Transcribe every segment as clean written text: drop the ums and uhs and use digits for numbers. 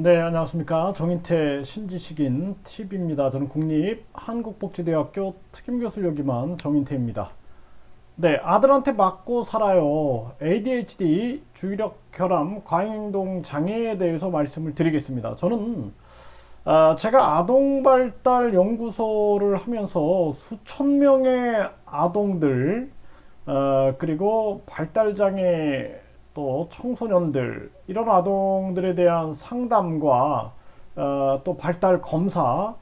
네, 안녕하십니까. 정인태 신지식인 TV입니다. 저는 국립한국복지대학교 특임교수를 역임한 정인태입니다. 네, 아들한테 맞고 살아요. ADHD, 주의력 결함, 과잉행동 장애에 대해서 말씀을 드리겠습니다. 저는 제가 아동발달 연구소를 하면서 수천 명의 아동들, 그리고 발달장애 또 청소년들 이런 아동들에 대한 상담과 또 발달 검사,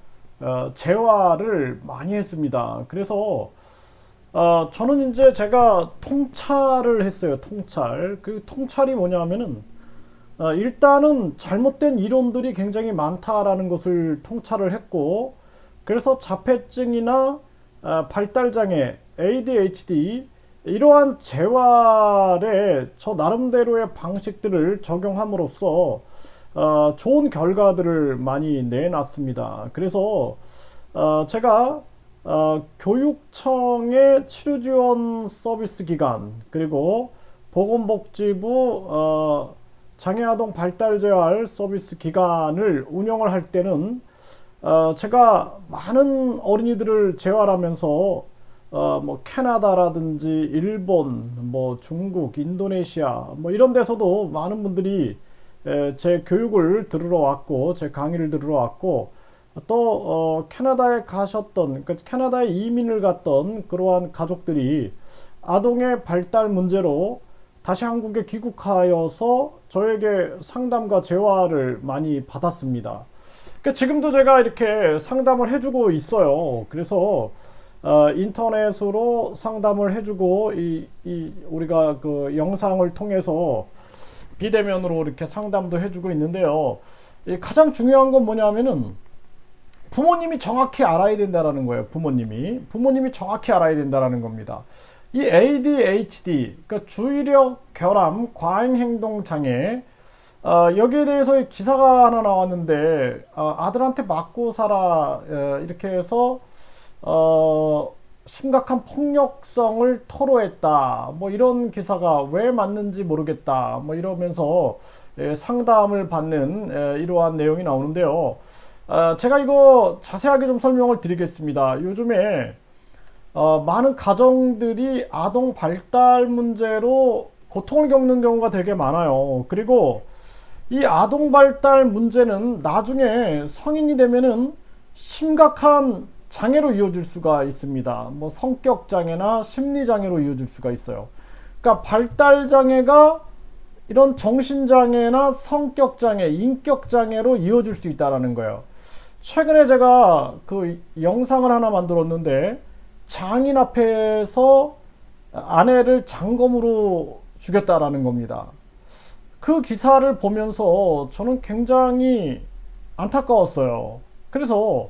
재활을 많이 했습니다. 그래서 저는 이제 제가 통찰을 했어요. 통찰. 그 통찰이 뭐냐면은 일단은 잘못된 이론들이 굉장히 많다라는 것을 통찰을 했고, 그래서 자폐증이나 발달장애, ADHD 이러한 재활에 저 나름대로의 방식들을 적용함으로써 좋은 결과들을 많이 내놨습니다. 그래서 제가 교육청의 치료지원 서비스 기관, 그리고 보건복지부 장애아동 발달재활 서비스 기관을 운영을 할 때는 제가 많은 어린이들을 재활하면서 뭐 캐나다라든지 일본, 뭐 중국, 인도네시아 뭐 이런 데서도 많은 분들이 제 교육을 들으러 왔고, 제 강의를 들으러 왔고, 또 캐나다에 가셨던, 그러니까 캐나다에 이민을 갔던 그러한 가족들이 아동의 발달 문제로 다시 한국에 귀국하여서 저에게 상담과 재활을 많이 받았습니다. 그러니까 지금도 제가 이렇게 상담을 해주고 있어요. 그래서 인터넷으로 상담을 해주고 우리가 그 영상을 통해서 비대면으로 이렇게 상담도 해주고 있는데요. 가장 중요한 건 뭐냐면은 부모님이 정확히 알아야 된다라는 거예요. 부모님이 정확히 알아야 된다라는 겁니다. 이 ADHD, 그러니까 주의력 결함, 과잉행동 장애, 여기에 대해서 기사가 하나 나왔는데, 아들한테 맞고 살아, 이렇게 해서 심각한 폭력성을 토로했다. 뭐 이런 기사가 왜 맞는지 모르겠다. 뭐 이러면서 상담을 받는 이러한 내용이 나오는데요. 제가 이거 자세하게 좀 설명을 드리겠습니다. 요즘에 많은 가정들이 아동 발달 문제로 고통을 겪는 경우가 되게 많아요. 그리고 이 아동 발달 문제는 나중에 성인이 되면은 심각한 장애로 이어질 수가 있습니다. 뭐 성격 장애나 심리 장애로 이어질 수가 있어요. 그러니까 발달 장애가 이런 정신 장애나 성격 장애, 인격 장애로 이어질 수 있다라는 거예요. 최근에 제가 그 영상을 하나 만들었는데, 장인 앞에서 아내를 장검으로 죽였다라는 겁니다. 그 기사를 보면서 저는 굉장히 안타까웠어요. 그래서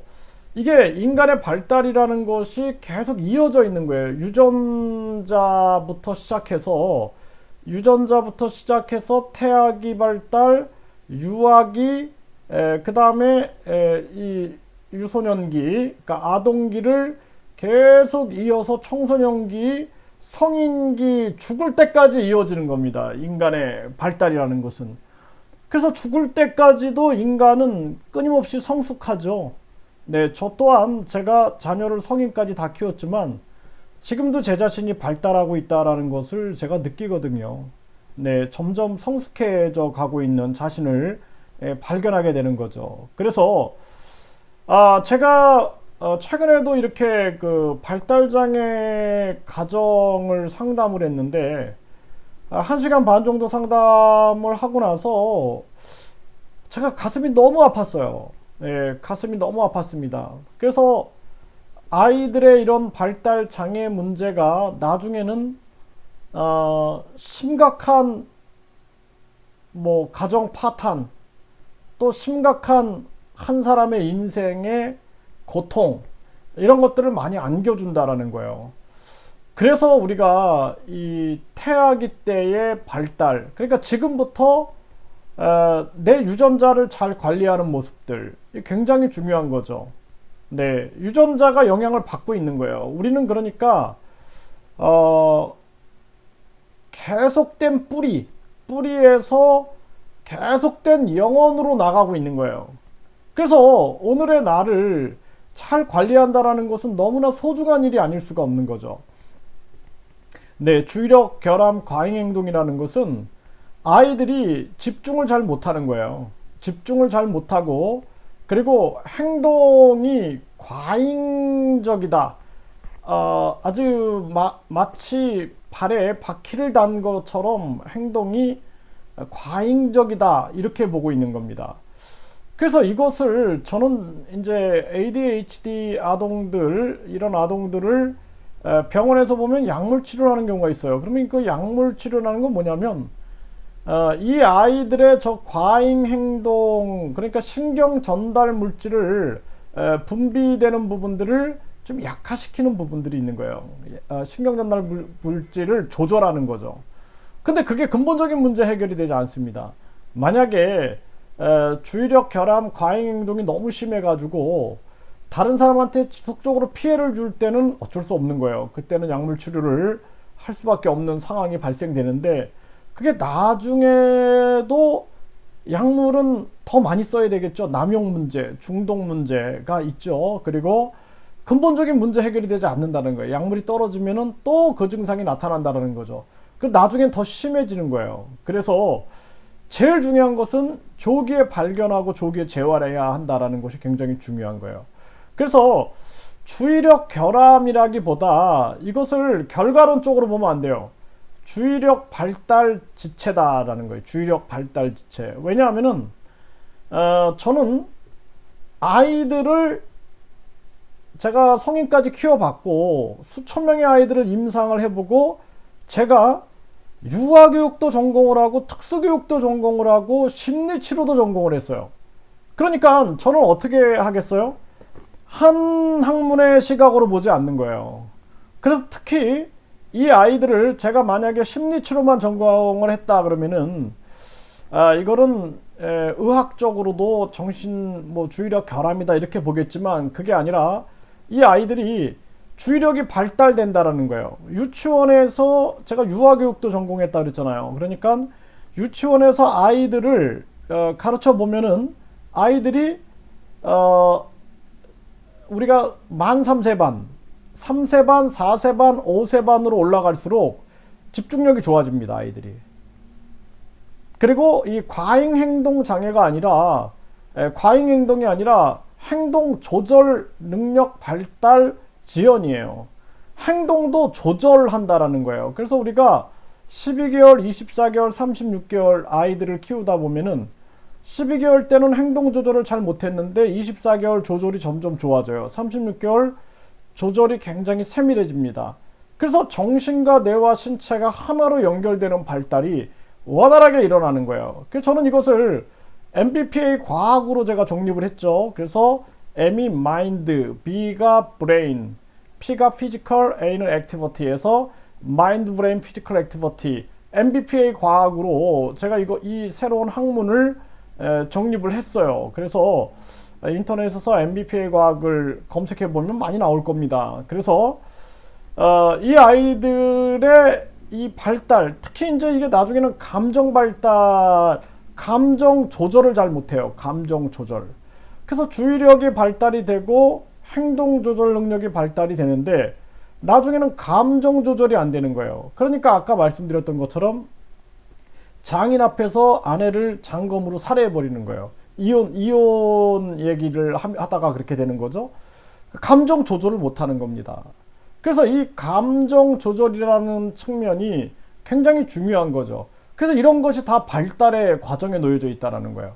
이게 인간의 발달이라는 것이 계속 이어져 있는 거예요. 유전자부터 시작해서 태아기 발달, 유아기, 그 다음에 이 유소년기, 그러니까 아동기를 계속 이어서 청소년기, 성인기, 죽을 때까지 이어지는 겁니다. 인간의 발달이라는 것은. 그래서 죽을 때까지도 인간은 끊임없이 성숙하죠. 네, 저 또한 제가 자녀를 성인까지 다 키웠지만 지금도 제 자신이 발달하고 있다라는 것을 제가 느끼거든요. 네, 점점 성숙해져 가고 있는 자신을 발견하게 되는 거죠. 그래서 제가 최근에도 이렇게 그 발달장애 가정을 상담을 했는데, 1시간 반 정도 상담을 하고 나서 제가 가슴이 너무 아팠어요. 예, 가슴이 너무 아팠습니다. 그래서 아이들의 이런 발달 장애 문제가 나중에는 심각한 뭐 가정 파탄, 또 심각한 한 사람의 인생의 고통, 이런 것들을 많이 안겨준다라는 거예요. 그래서 우리가 이 태아기 때의 발달, 그러니까 지금부터 내 유전자를 잘 관리하는 모습들, 굉장히 중요한 거죠. 네, 유전자가 영향을 받고 있는 거예요. 우리는 그러니까 계속된 뿌리에서 계속된 영원으로 나가고 있는 거예요. 그래서 오늘의 나를 잘 관리한다라는 것은 너무나 소중한 일이 아닐 수가 없는 거죠. 네, 주의력 결함 과잉 행동이라는 것은 아이들이 집중을 잘 못하는 거예요. 집중을 잘 못하고, 그리고 행동이 과잉적이다. 아주 마치 발에 바퀴를 단 것처럼 행동이 과잉적이다, 이렇게 보고 있는 겁니다. 그래서 이것을 저는 이제 ADHD 아동들, 이런 아동들을 병원에서 보면 약물 치료를 하는 경우가 있어요. 그러면 그 약물 치료라는 건 뭐냐면 이 아이들의 저 과잉 행동, 그러니까 신경 전달 물질을 분비되는 부분들을 좀 약화시키는 부분들이 있는 거예요. 신경 전달 물질을 조절하는 거죠. 근데 그게 근본적인 문제 해결이 되지 않습니다. 만약에 주의력 결함 과잉 행동이 너무 심해가지고 다른 사람한테 지속적으로 피해를 줄 때는 어쩔 수 없는 거예요. 그때는 약물 치료를 할 수밖에 없는 상황이 발생되는데, 그게 나중에도 약물은 더 많이 써야 되겠죠. 남용 문제, 중독 문제가 있죠. 그리고 근본적인 문제 해결이 되지 않는다는 거예요. 약물이 떨어지면은 또 그 증상이 나타난다는 거죠. 그 나중엔 더 심해지는 거예요. 그래서 제일 중요한 것은 조기에 발견하고 조기에 재활해야 한다는 것이 굉장히 중요한 거예요. 그래서 주의력 결함이라기보다 이것을 결과론적으로 보면 안 돼요. 주의력 발달 지체다라는 거예요. 주의력 발달 지체. 왜냐하면은 저는 아이들을 제가 성인까지 키워봤고 수천 명의 아이들을 임상을 해보고, 제가 유아교육도 전공을 하고 특수교육도 전공을 하고 심리치료도 전공을 했어요. 그러니까 저는 어떻게 하겠어요? 한 학문의 시각으로 보지 않는 거예요. 그래서 특히 이 아이들을 제가 만약에 심리치료만 전공을 했다 그러면은 이거는 의학적으로도 정신 주의력 결함이다 이렇게 보겠지만, 그게 아니라 이 아이들이 주의력이 발달된다라는 거예요. 유치원에서 제가 유아교육도 전공했다 그랬잖아요. 그러니까 유치원에서 아이들을 가르쳐 보면은 아이들이 우리가 만 3세반, 3세반, 4세반, 5세반으로 올라갈수록 집중력이 좋아집니다, 아이들이. 그리고 이 과잉 행동 장애가 아니라, 과잉 행동이 아니라 행동 조절 능력 발달 지연이에요. 행동도 조절한다라는 거예요. 그래서 우리가 12개월, 24개월, 36개월 아이들을 키우다 보면은 12개월 때는 행동 조절을 잘 못했는데 24개월 조절이 점점 좋아져요. 36개월 조절이 굉장히 세밀해집니다. 그래서 정신과 뇌와 신체가 하나로 연결되는 발달이 원활하게 일어나는 거예요. 그래서 저는 이것을 MBPA 과학으로 제가 정립을 했죠. 그래서 M이 Mind, B가 Brain, P가 Physical, A는 Activity에서 Mind, Brain, Physical Activity, MBPA 과학으로 제가 이 새로운 학문을 정립을 했어요. 그래서 인터넷에서 MBPA 과학을 검색해 보면 많이 나올 겁니다. 그래서 이 아이들의 이 발달, 특히 이제 이게 나중에는 감정 발달, 감정 조절을 잘 못해요. 감정 조절. 그래서 주의력이 발달이 되고 행동 조절 능력이 발달이 되는데 나중에는 감정 조절이 안 되는 거예요. 그러니까 아까 말씀드렸던 것처럼 장인 앞에서 아내를 장검으로 살해해 버리는 거예요. 이혼 얘기를 하다가 그렇게 되는 거죠. 감정 조절을 못 하는 겁니다. 그래서 이 감정 조절이라는 측면이 굉장히 중요한 거죠. 그래서 이런 것이 다 발달의 과정에 놓여져 있다는 거예요.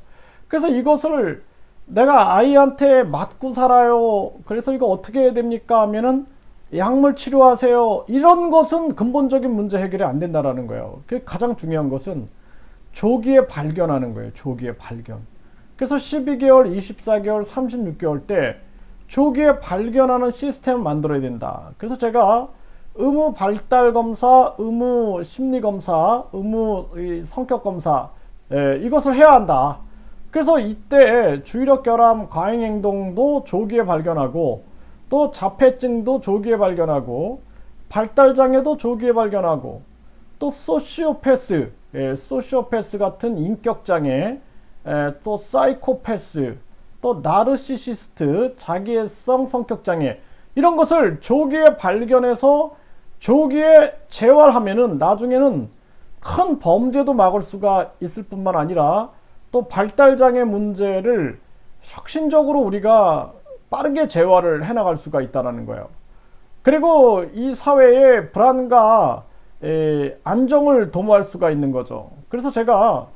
그래서 이것을 내가 아이한테 맞고 살아요. 그래서 이거 어떻게 해야 됩니까? 하면은 약물 치료하세요. 이런 것은 근본적인 문제 해결이 안 된다는 거예요. 가장 중요한 것은 조기에 발견하는 거예요. 조기에 발견. 그래서 12개월, 24개월, 36개월 때 조기에 발견하는 시스템을 만들어야 된다. 그래서 제가 의무 발달 검사, 의무 심리 검사, 의무 성격 검사, 이것을 해야 한다. 그래서 이때 주의력 결함 과잉 행동도 조기에 발견하고, 또 자폐증도 조기에 발견하고, 발달 장애도 조기에 발견하고, 또 소시오패스, 소시오패스 같은 인격장애, 또 사이코패스, 또 나르시시스트, 자기애성 성격장애, 이런 것을 조기에 발견해서 조기에 재활하면은 나중에는 큰 범죄도 막을 수가 있을 뿐만 아니라 또 발달장애 문제를 혁신적으로 우리가 빠르게 재활을 해나갈 수가 있다는 거예요. 그리고 이 사회의 불안과 안정을 도모할 수가 있는 거죠. 그래서 제가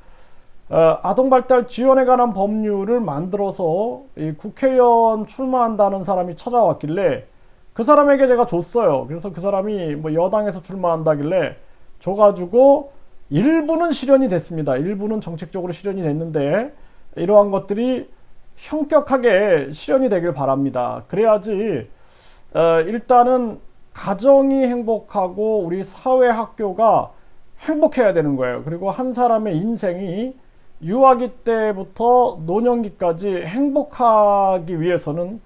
아동발달 지원에 관한 법률을 만들어서 국회의원 출마한다는 사람이 찾아왔길래 그 사람에게 제가 줬어요. 그래서 그 사람이 뭐 여당에서 출마한다길래 줘가지고 일부는 실현이 됐습니다. 일부는 정책적으로 실현이 됐는데 이러한 것들이 현격하게 실현이 되길 바랍니다. 그래야지 일단은 가정이 행복하고 우리 사회 학교가 행복해야 되는 거예요. 그리고 한 사람의 인생이 유아기 때부터 노년기까지 행복하기 위해서는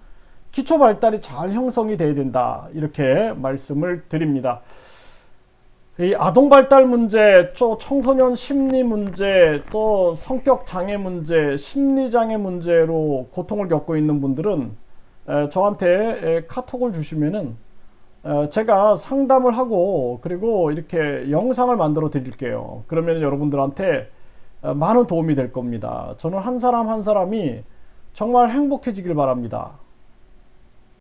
기초 발달이 잘 형성이 돼야 된다, 이렇게 말씀을 드립니다. 이 아동 발달 문제, 또 청소년 심리 문제, 또 성격 장애 문제, 심리 장애 문제로 고통을 겪고 있는 분들은 저한테 카톡을 주시면은 제가 상담을 하고 그리고 이렇게 영상을 만들어 드릴게요. 그러면 여러분들한테 많은 도움이 될 겁니다. 저는 한 사람 한 사람이 정말 행복해지길 바랍니다.